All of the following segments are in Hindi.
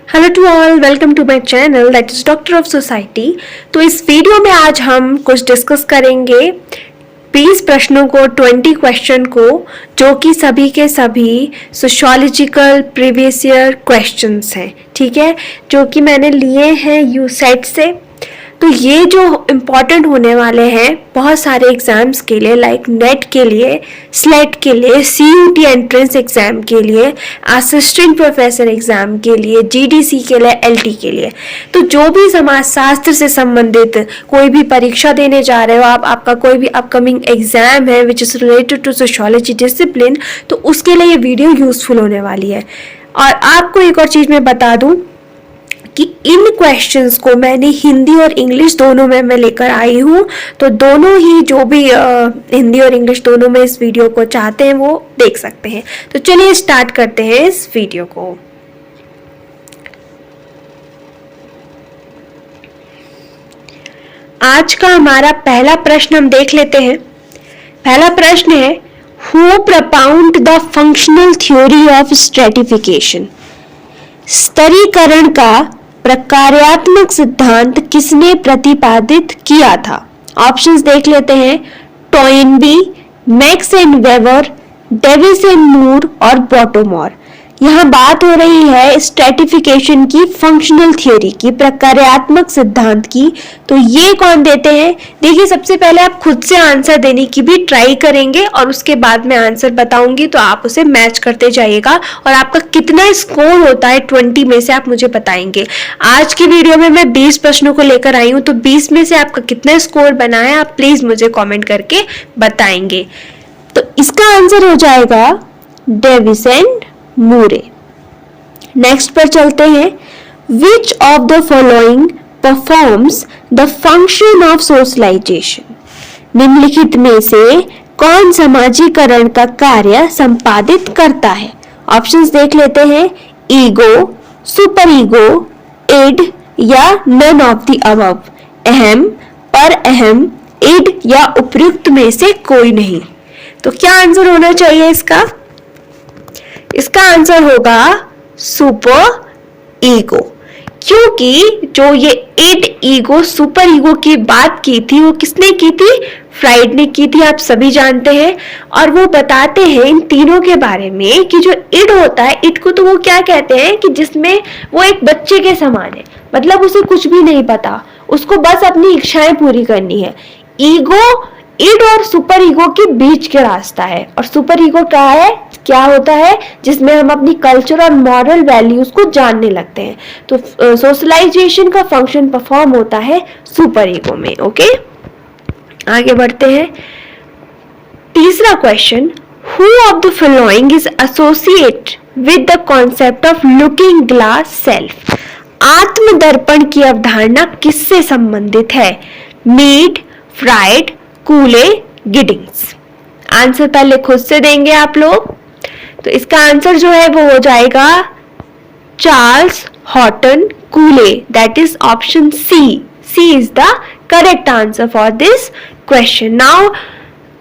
Hello to all, welcome to my channel that is doctor of society. तो इस वीडियो में आज हम कुछ डिस्कस करेंगे 20 प्रश्नों को, 20 क्वेश्चन को, जो कि सभी के सभी सोशियोलॉजिकल प्रीवियस ईयर क्वेश्चंस हैं। ठीक है, जो कि मैंने लिए हैं यूसेट से। तो ये जो इम्पॉर्टेंट होने वाले हैं बहुत सारे एग्ज़ाम्स के लिए, लाइक नेट के लिए, स्लेट के लिए, CUT एंट्रेंस एग्ज़ाम के लिए, असिस्टेंट प्रोफेसर एग्ज़ाम के लिए, GDC के लिए, LT के लिए। तो जो भी समाजशास्त्र से संबंधित कोई भी परीक्षा देने जा रहे हो आप, आपका कोई भी अपकमिंग एग्ज़ाम है which is related to sociology discipline, तो उसके लिए ये वीडियो यूज़फुल होने वाली है। और आपको एक और चीज़ मैं बता दूँ कि इन क्वेश्चंस को मैंने हिंदी और इंग्लिश दोनों में मैं लेकर आई हूँ। तो दोनों ही जो भी हिंदी और इंग्लिश दोनों में इस वीडियो को चाहते हैं वो देख सकते हैं। तो चलिए स्टार्ट करते हैं इस वीडियो को। आज का हमारा पहला प्रश्न हम देख लेते हैं। पहला प्रश्न है, who propound the functional theory of stratification. स्तरीकरण का प्रकार्यात्मक सिद्धांत किसने प्रतिपादित किया था? ऑप्शंस देख लेते हैं। Toynbee, Max and Weber, Davis and Moore और बॉटोमॉर। यहाँ बात हो रही है स्ट्रेटिफिकेशन की, फंक्शनल थ्योरी की, प्रकार्यात्मक सिद्धांत की। तो ये कौन देते हैं? देखिए, सबसे पहले आप खुद से आंसर देने की भी ट्राई करेंगे और उसके बाद मैं आंसर बताऊंगी, तो आप उसे मैच करते जाइएगा और आपका कितना स्कोर होता है 20 में से आप मुझे बताएंगे। आज की वीडियो में मैं 20 प्रश्नों को लेकर आई हूँ, तो 20 में से आपका कितना स्कोर बना है आप प्लीज मुझे कॉमेंट करके बताएंगे। तो इसका आंसर हो जाएगा डेविस एंड मूरे। नेक्स्ट पर चलते हैं। Which of the following performs the function of socialization. निम्नलिखित में से कौन समाजीकरण का कार्य संपादित करता है? ऑप्शंस देख लेते हैं। ईगो, सुपर ईगो, इड या नन ऑफ द अबव। अहम, पर अहम, इड या उपयुक्त में से कोई नहीं। तो क्या आंसर होना चाहिए इसका? इसका आंसर होगा सुपर ईगो, क्योंकि जो ये इड, ईगो, सुपर ईगो की बात की थी वो किसने की थी? फ्राइड ने की थी, आप सभी जानते हैं। और वो बताते हैं इन तीनों के बारे में कि जो इड होता है, इड को तो वो क्या कहते हैं कि जिसमें वो एक बच्चे के समान है, मतलब उसे कुछ भी नहीं पता, उसको बस अपनी इच्छाएं पूरी करनी है। ईगो इड और सुपर ईगो के बीच के रास्ता है। और सुपर ईगो क्या होता है? जिसमें हम अपनी कल्चर और मॉरल वैल्यूज को जानने लगते हैं। तो सोशलाइजेशन का फंक्शन परफॉर्म होता है सुपर ईगो में। ओके, आगे बढ़ते हैं। तीसरा question, who of the following is associate with the concept of looking glass self. आत्मदर्पण की अवधारणा किससे संबंधित है? Mead, Freud, Cooley, Giddings. Answer पहले खुद से देंगे आप लोग। तो इसका आंसर जो है वो हो जाएगा Charles Horton Cooley, that is option C. C is the correct answer for this question. Now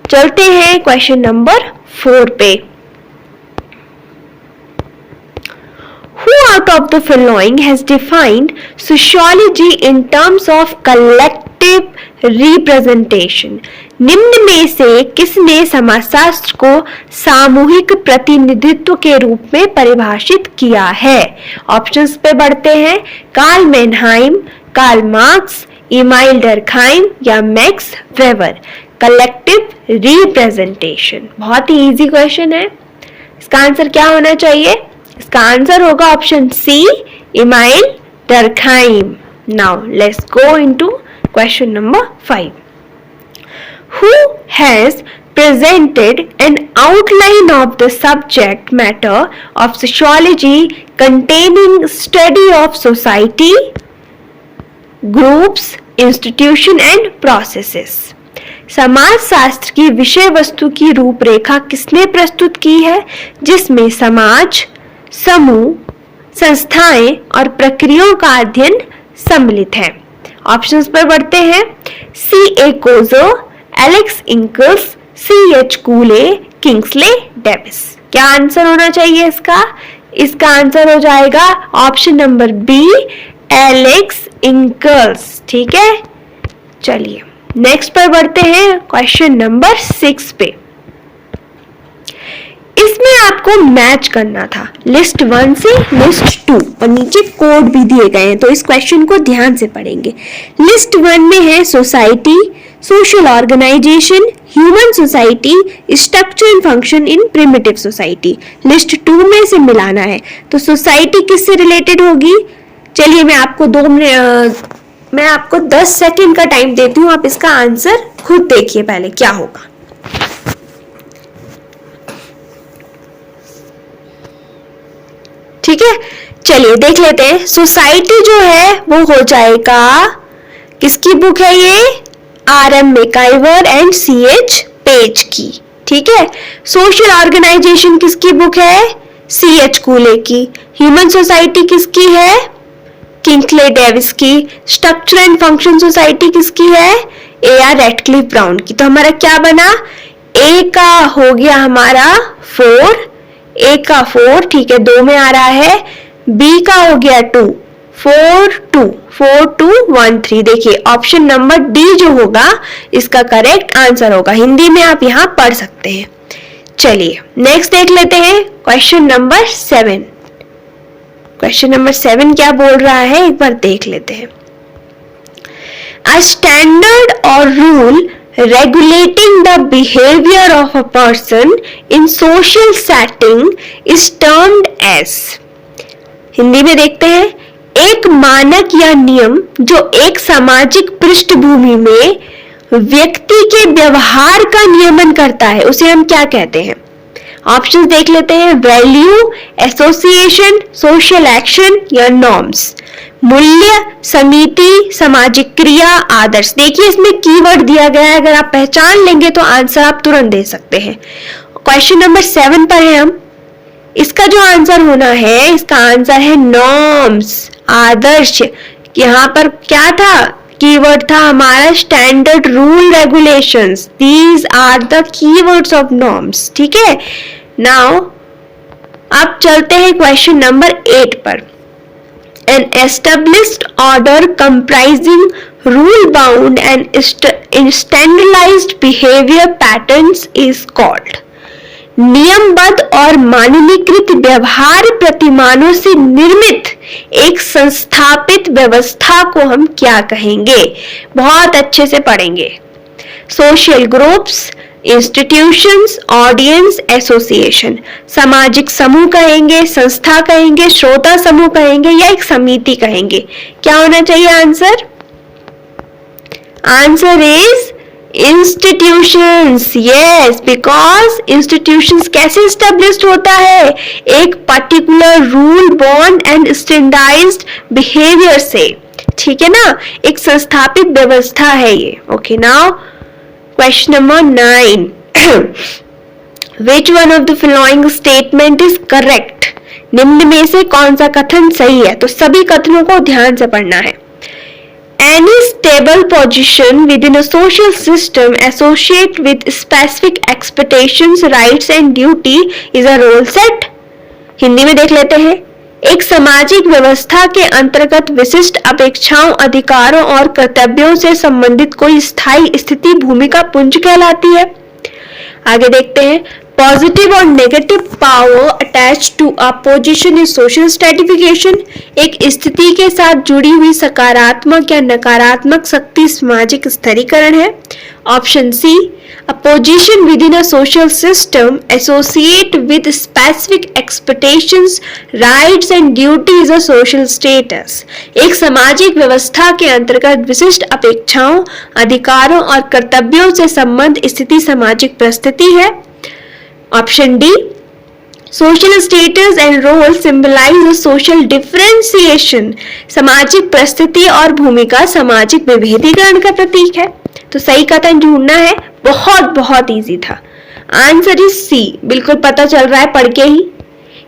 चलते हैं क्वेश्चन नंबर 4 पे। Who out of the following has defined sociology in terms of collective representation? निम्न में से किसने समाजशास्त्र को सामूहिक प्रतिनिधित्व के रूप में परिभाषित किया है? ऑप्शंस पे बढ़ते हैं। Karl Mannheim, Karl Marx, Emile Durkheim या मैक्स वेबर। कलेक्टिव रिप्रेजेंटेशन, बहुत ही इजी क्वेश्चन है। इसका आंसर क्या होना चाहिए? इसका आंसर होगा option C, Emile Durkheim. Now let's go into question number 5. Who has presented an outline of the subject matter of sociology containing study of society, groups, institution and processes? समाजशास्त्र की विषय वस्तु की रूपरेखा किसने प्रस्तुत की है, जिसमें समाज, समूह, संस्थाएं और प्रक्रियाओं का अध्ययन सम्मिलित है? ऑप्शंस पर बढ़ते हैं। C.A. Kojo, Alex Inkeles, C.H. Cooley, Kingsley Davis. क्या आंसर होना चाहिए इसका? इसका आंसर हो जाएगा option number B, Alex Inkeles. ठीक है, चलिए नेक्स्ट पर बढ़ते हैं, क्वेश्चन नंबर 6 पे। इसमें आपको मैच करना था लिस्ट 1 से लिस्ट 2 और नीचे कोड भी दिए गए हैं, तो इस क्वेश्चन को ध्यान से पढ़ेंगे। लिस्ट 1 में है society, social organization, human society, structure and function in primitive society. List 2 में से मिलाना है, तो सोसाइटी किससे रिलेटेड होगी? चलिए मैं आपको 10 सेकेंड का टाइम देती हूँ, आप इसका आंसर खुद देखिए पहले क्या होगा। ठीक है, चलिए देख लेते हैं। सोसाइटी जो है वो हो जाएगा, किसकी बुक है ये? RM MacIver and CH page की। ठीक है, सोशल ऑर्गेनाइजेशन किसकी बुक है? CH कूले की। ह्यूमन सोसाइटी किसकी है? किंगस्ले डेविस की। स्ट्रक्चर एंड फंक्शन सोसाइटी किसकी है? AR रैटक्लिफ ब्राउन की। तो हमारा क्या बना? A का हो गया हमारा 4, A का 4, ठीक है, 2 में आ रहा है। B का हो गया 2, 4 2 1 3। देखिए ऑप्शन नंबर D जो होगा इसका करेक्ट आंसर होगा। हिंदी में आप यहां पढ़ सकते हैं। चलिए नेक्स्ट देख लेते हैं, क्वेश्चन नंबर 7। क्वेश्चन नंबर 7 क्या बोल रहा है, एक बार देख लेते हैं। A standard or rule regulating the behavior of a person in social setting is termed as। Hindi में देखते हैं, एक मानक या नियम जो एक सामाजिक पृष्ठभूमि में व्यक्ति के व्यवहार का नियमन करता है, उसे हम क्या कहते हैं? ऑप्शंस देख लेते हैं। वैल्यू, एसोसिएशन, सोशल एक्शन या नॉर्म्स। मूल्य, समिति, सामाजिक क्रिया, आदर्श। देखिए इसमें कीवर्ड दिया गया है, अगर आप पहचान लेंगे तो आंसर आप तुरंत दे सकते हैं। क्वेश्चन नंबर 7 पर है हम। इसका जो आंसर होना है, इसका आंसर है नॉर्म्स, आदर्श। यहाँ पर क्या था? कीवर्ड था हमारा standard, rule, regulations. These are the keywords of norms. ठीक है, नाउ अब चलते हैं क्वेश्चन नंबर 8 पर। An established order comprising rule-bound and standardized behavior patterns is called। नियमबद्ध और मानकीकृत व्यवहार प्रतिमानों से निर्मित एक संस्थापित व्यवस्था को हम क्या कहेंगे? बहुत अच्छे से पढ़ेंगे। Social groups, institutions, audience, association. सामाजिक समूह कहेंगे, संस्था कहेंगे, श्रोता समूह कहेंगे या एक समिति कहेंगे? क्या होना चाहिए answer? Answer is institutions. Yes, because institutions कैसे एस्टेब्लिश्ड होता है? एक particular rule, bond and standardized behaviour से। ठीक है ना, एक संस्थापित व्यवस्था है ये। Okay, now question number 9। Which one of the following statement is correct? निम्न में से कौन सा कथन सही है? तो सभी कथनों को ध्यान से पढ़ना है। Any stable position within a social system associated with specific expectations, rights and duty is a role set। Hindi में देख लेते हैं। एक सामाजिक व्यवस्था के अंतर्गत विशिष्ट अपेक्षाओं, अधिकारों और कर्तव्यों से संबंधित कोई स्थायी स्थिति भूमिका पुंज कहलाती है। आगे देखते हैं। पॉजिटिव और negative power attach to a position in social stratification. एक स्थिति के साथ जुड़ी हुई सकारात्मक या नकारात्मक शक्ति सामाजिक स्तरीकरण है। Option C, a position within a social system associated with specific expectations, rights and duties a social status। एक सामाजिक व्यवस्था के अंतर्गत विशिष्ट अपेक्षाओं, अधिकारों और कर्तव्यों से संबंध स्थिति सामाजिक परिस्थिति है। Option D, social status and role symbolize social differentiation. सामाजिक परिस्थिति और भूमिका सामाजिक विभेदीकरण का प्रतीक है। तो सही कथन ढूंढना है, बहुत बहुत इजी था। आंसर इज सी, बिल्कुल पता चल रहा है पढ़ के ही।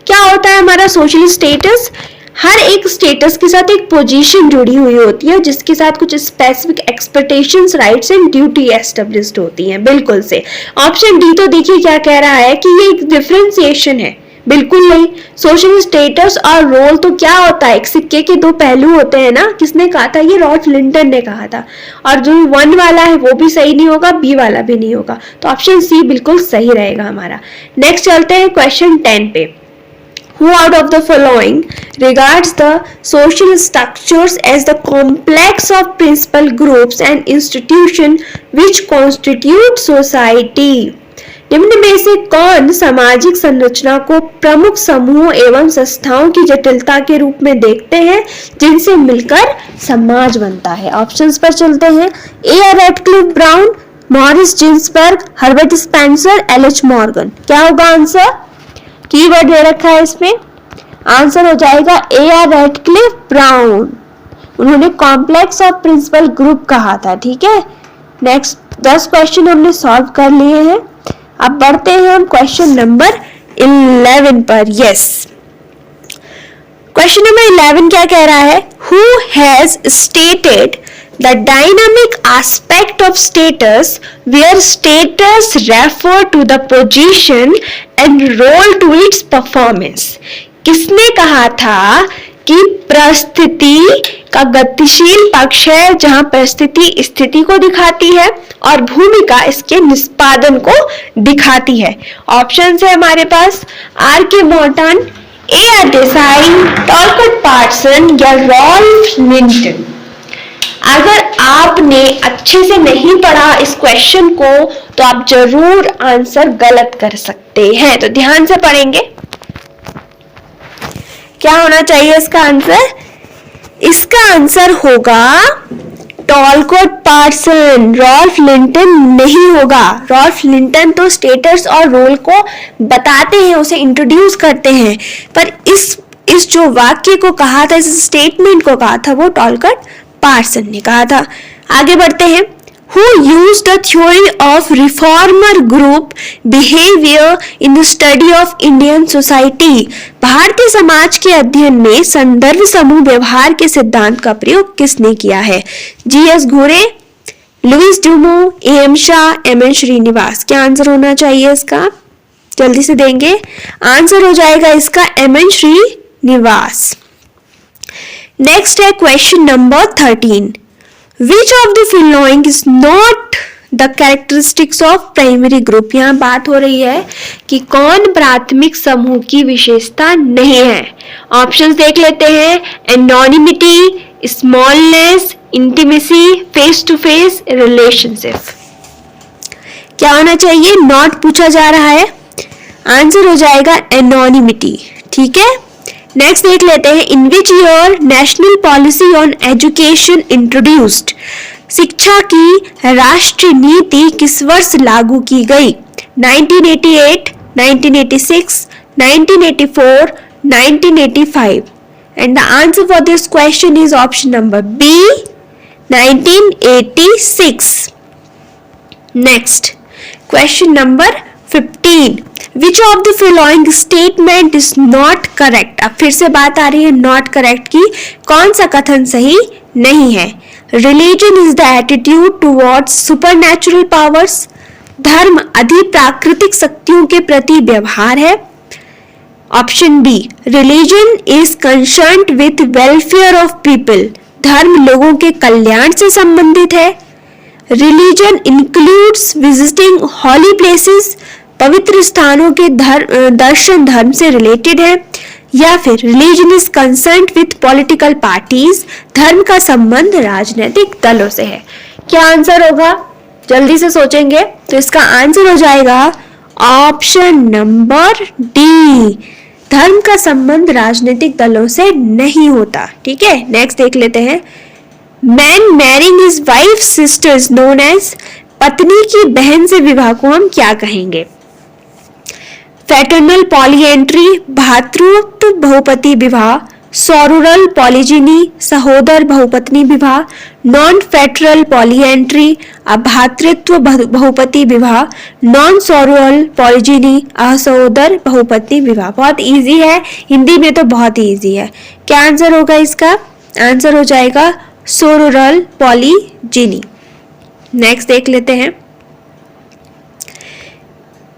क्या होता है हमारा सोशल स्टेटस? हर एक स्टेटस के साथ एक पोजीशन जुड़ी हुई होती है जिसके साथ कुछ specific expectations, rights and duty established होती हैं। बिल्कुल से। ऑप्शन डी तो देखिए क्या कह रहा है कि ये एक डिफरेंशिएशन है, बिल्कुल नहीं। सोशल स्टेटस और रोल तो क्या होता है, एक सिक्के के दो पहलू होते हैं ना। किसने कहा था? ये रॉल्फ लिंटन ने कहा था। और जो 1 वाला है वो भी सही नहीं होगा, बी वाला भी नहीं होगा, तो ऑप्शन सी बिल्कुल सही रहेगा हमारा। नेक्स्ट चलते हैं क्वेश्चन 10 पे। Who out of the following regards the social structures as the complex of principal groups and institutions which constitute society? निम्न में से कौन सामाजिक संरचना को प्रमुख समूहों एवं संस्थाओं की जटिलता के रूप में देखते हैं जिनसे मिलकर समाज बनता है? ऑप्शंस पर चलते हैं। A R Radcliffe Brown, Morris Ginsberg, Herbert Spencer, L H. Morgan. क्या होगा आंसर? कीवर्ड दे रखा है इसमें, आंसर हो जाएगा ए आर रेडक्लिफ ब्राउन। उन्होंने कॉम्प्लेक्स ऑफ प्रिंसिपल ग्रुप कहा था। ठीक है, नेक्स्ट 10 क्वेश्चन हमने सॉल्व कर लिए हैं। अब बढ़ते हैं हम क्वेश्चन नंबर 11 पर। यस, क्वेश्चन नंबर 11 क्या कह रहा है? Who has stated the dynamic aspect of status where status refer to the position and role to its performance? किसने कहा था कि परिस्थिति का गतिशील पक्ष है जहां परिस्थिति स्थिति को दिखाती है और भूमिका इसके निष्पादन को दिखाती है? ऑप्शन है हमारे पास R K Merton, A R Desai, Talcott Parson या रॉल्फ लिंटन। अगर आपने अच्छे से नहीं पढ़ा इस क्वेश्चन को तो आप जरूर आंसर गलत कर सकते हैं, तो ध्यान से पढ़ेंगे। क्या होना चाहिए इसका आंसर? इसका आंसर होगा टॉलकोट पार्सन, रॉल्फ लिंटन नहीं होगा। रॉल्फ लिंटन तो स्टेटस और रोल को बताते हैं, उसे इंट्रोड्यूस करते हैं, पर इस जो वाक्य को कहा था, इस स्टेटमेंट को कहा था, वो टॉलकट पार्सन ने कहा था। आगे बढ़ते हैं। Who used the theory of reformer group behavior in the study of Indian society? Bharatiya Samaj के अध्ययन में संदर्भ समूह व्यवहार के सिद्धांत का प्रयोग किसने किया है? G S. Ghurye, Louis Dumont, A M. Shah, M N. Srinivas. क्या आंसर होना चाहिए इसका? जल्दी से देंगे। आंसर हो जाएगा इसका एम.एन. श्रीनिवास। नेक्स्ट है question number 13। Which of the following is not the characteristics of primary group? यहाँ बात हो रही है कि कौन प्राथमिक समूह की विशेषता नहीं है। ऑप्शंस देख लेते हैं। Anonymity, smallness, intimacy, face to face, relationship. क्या होना चाहिए? नॉट पूछा जा रहा है, आंसर हो जाएगा एनोनिमिटी। ठीक है, नेक्स्ट देख लेते हैं। In which year national policy on education introduced? शिक्षा की राष्ट्रीय नीति किस वर्ष लागू की गई? 1988, 1986, 1984, 1985। And the answer for this question is option number B, 1986। Next question number 15। Which of the following statement is not correct? अब फिर से बात आ रही है not correct की, कौन सा कथन सही नहीं है? Religion is the attitude towards supernatural powers. धर्म अधिप्राकृतिक शक्तियों के प्रति व्यवहार है। Option B, religion is concerned with welfare of people. धर्म लोगों के कल्याण से संबंधित है। Religion includes visiting holy places. पवित्र स्थानों के दर्शन धर्म से रिलेटेड है। या फिर religion is concerned with political parties, धर्म का संबंध राजनीतिक दलों से है। क्या आंसर होगा? जल्दी से सोचेंगे तो इसका आंसर हो जाएगा ऑप्शन नंबर डी, धर्म का संबंध राजनीतिक दलों से नहीं होता। ठीक है, नेक्स्ट देख लेते हैं। Man marrying his wife sister is known as, पत्नी की बहन से विवाह को हम क्या कहेंगे? फैटर्नल पॉलीएंट्री, भातृत्व बहुपति विवाह, सॉरुरल पॉलीजिनी, सहोदर बहुपत्नी विवाह, नॉन फैटरल पॉलीएंट्री, अभातृत्व बहुपति विवाह, नॉन सॉरुरल पॉलीजिनी, असहोदर बहुपत्नी विवाह। बहुत इजी है, हिंदी में तो बहुत इजी है। क्या आंसर होगा इसका? आंसर हो जाएगा सॉरुरल पॉलीजिनी। नेक्स्ट देख लेते हैं।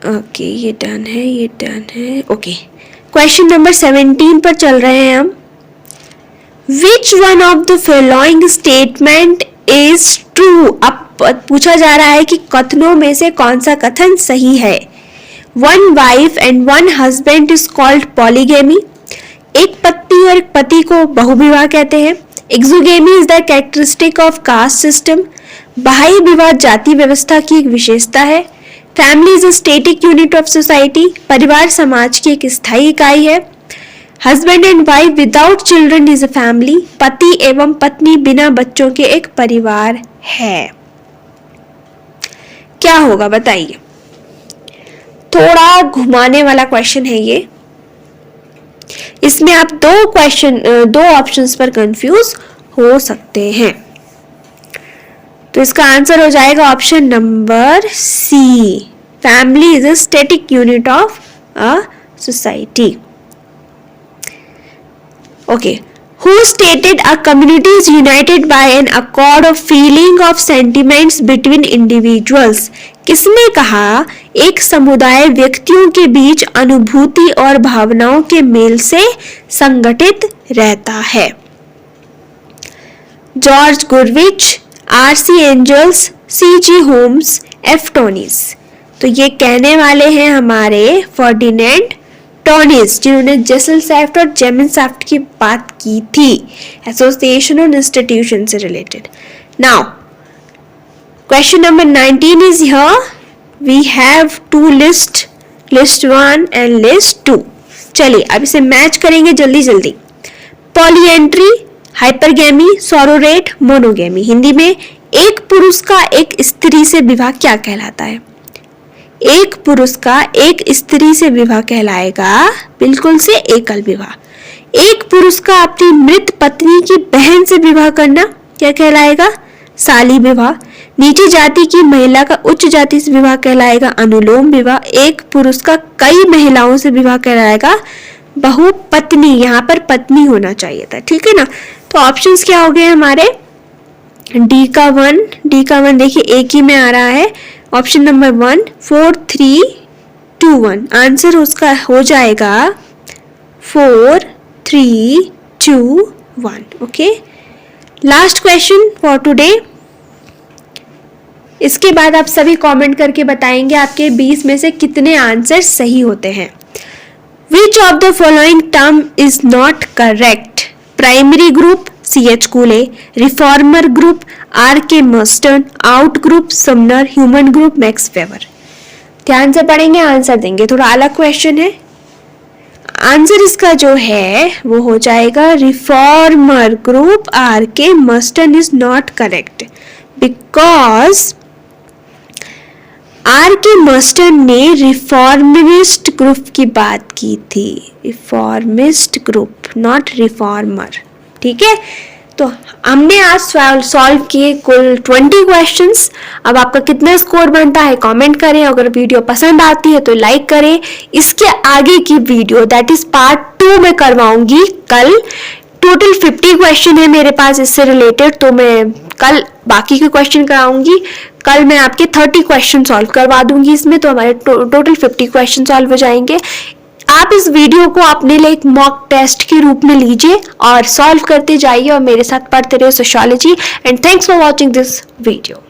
ओके, ये डन है, ये डन है। ओके, क्वेश्चन नंबर 17 पर चल रहे हैं हम। Which one of the following statement is true? अब पूछा जा रहा है कि कथनों में से कौन सा कथन सही है। One wife and one husband is called polygamy. एक पत्नी और एक पति को बहुविवाह कहते हैं। Exogamy is the characteristic of caste system. बाह्य विवाह जाति व्यवस्था की एक विशेषता है। Family is a static unit of society. परिवार समाज की एक स्थायी इकाई है। Husband and wife without children is a family. पति एवं पत्नी बिना बच्चों के एक परिवार है। क्या होगा बताइए? थोड़ा घुमाने वाला क्वेश्चन है ये। इसमें आप दो ऑप्शंस पर कंफ्यूज हो सकते हैं। तो इसका आंसर हो जाएगा option number C. Family is a static unit of a society. Okay, who stated a community is united by an accord of feeling of sentiments between individuals? किसने कहा एक समुदाय व्यक्तियों के बीच अनुभूति और भावनाओं के मेल से संगठित रहता है? George Gurvitch, R C. Angell, C G. Homans, F. Tonnies. तो ये कहने वाले हैं हमारे फर्डिनेंड टोनीस, जिन्होंने जेसल सैफ्ट और जेमिन सैफ्ट की बात की थी एसोसिएशन और इंस्टीट्यूशन से related. Now question number 19 is here. We have to list 1 and list 2। चलिए अब इसे मैच करेंगे जल्दी जल्दी। Polyandry, hypergamy, sororate, monogamy. Hindi में एक पुरुष का एक स्त्री से विवाह क्या कहलाता है? एक पुरुष का एक स्त्री से विवाह कहलाएगा बिल्कुल से एकल विवाह। एक पुरुष का अपनी मृत पत्नी की बहन से विवाह करना क्या कहलाएगा? साली विवाह। नीची जाति की महिला का उच्च जाति से विवाह कहलाएगा अनुलोम विवाह। एक पुरुष का कई महिलाओं से विवाह कहलाएगा बहुपत्नी। यहाँ पर पत्नी होना चाहिए था, ठीक है ना। तो ऑप्शंस क्या हो गए हमारे? डी का वन देखिए एक ही में आ रहा है। Option number 1 4 3 2 1। आंसर उसका हो जाएगा 4 3 2 1। Okay, last question for today. इसके बाद आप सभी कमेंट करके बताएंगे आपके 20 में से कितने आंसर सही होते हैं। Which of the following term is not correct? Primary group C.H. Cooley, reformer group R.K. Merton, out group Sumner, human group Max Weber. ध्यान से पढ़ेंगे, आंसर देंगे। थोड़ा अलग क्वेश्चन है। आंसर इसका जो है वो हो जाएगा reformer group R.K. Merton is not correct because R.K. Merton ने रिफॉर्मिस्ट ग्रुप की बात की थी। रिफॉर्मिस्ट ग्रुप, नॉट रिफॉर्मर, ठीक है। तो हमने आज सॉल्व किए कुल 20 क्वेश्चंस। अब आपका कितना स्कोर बनता है कमेंट करें। अगर वीडियो पसंद आती है तो लाइक करें। इसके आगे की वीडियो दैट इज पार्ट 2 में करवाऊंगी कल। टोटल 50 क्वेश्चन है मेरे पास इससे रिलेटेड, तो मैं कल बाकी के क्वेश्चन कराऊंगी। कल मैं आपके 30 क्वेश्चन सॉल्व करवा दूंगी इसमें, तो हमारे टोटल 50 क्वेश्चन सॉल्व हो जाएंगे। आप इस वीडियो को अपने लिए एक मॉक टेस्ट के रूप में लीजिए और सॉल्व करते जाइए और मेरे साथ पढ़ते रहिए sociology. And thanks for watching this video.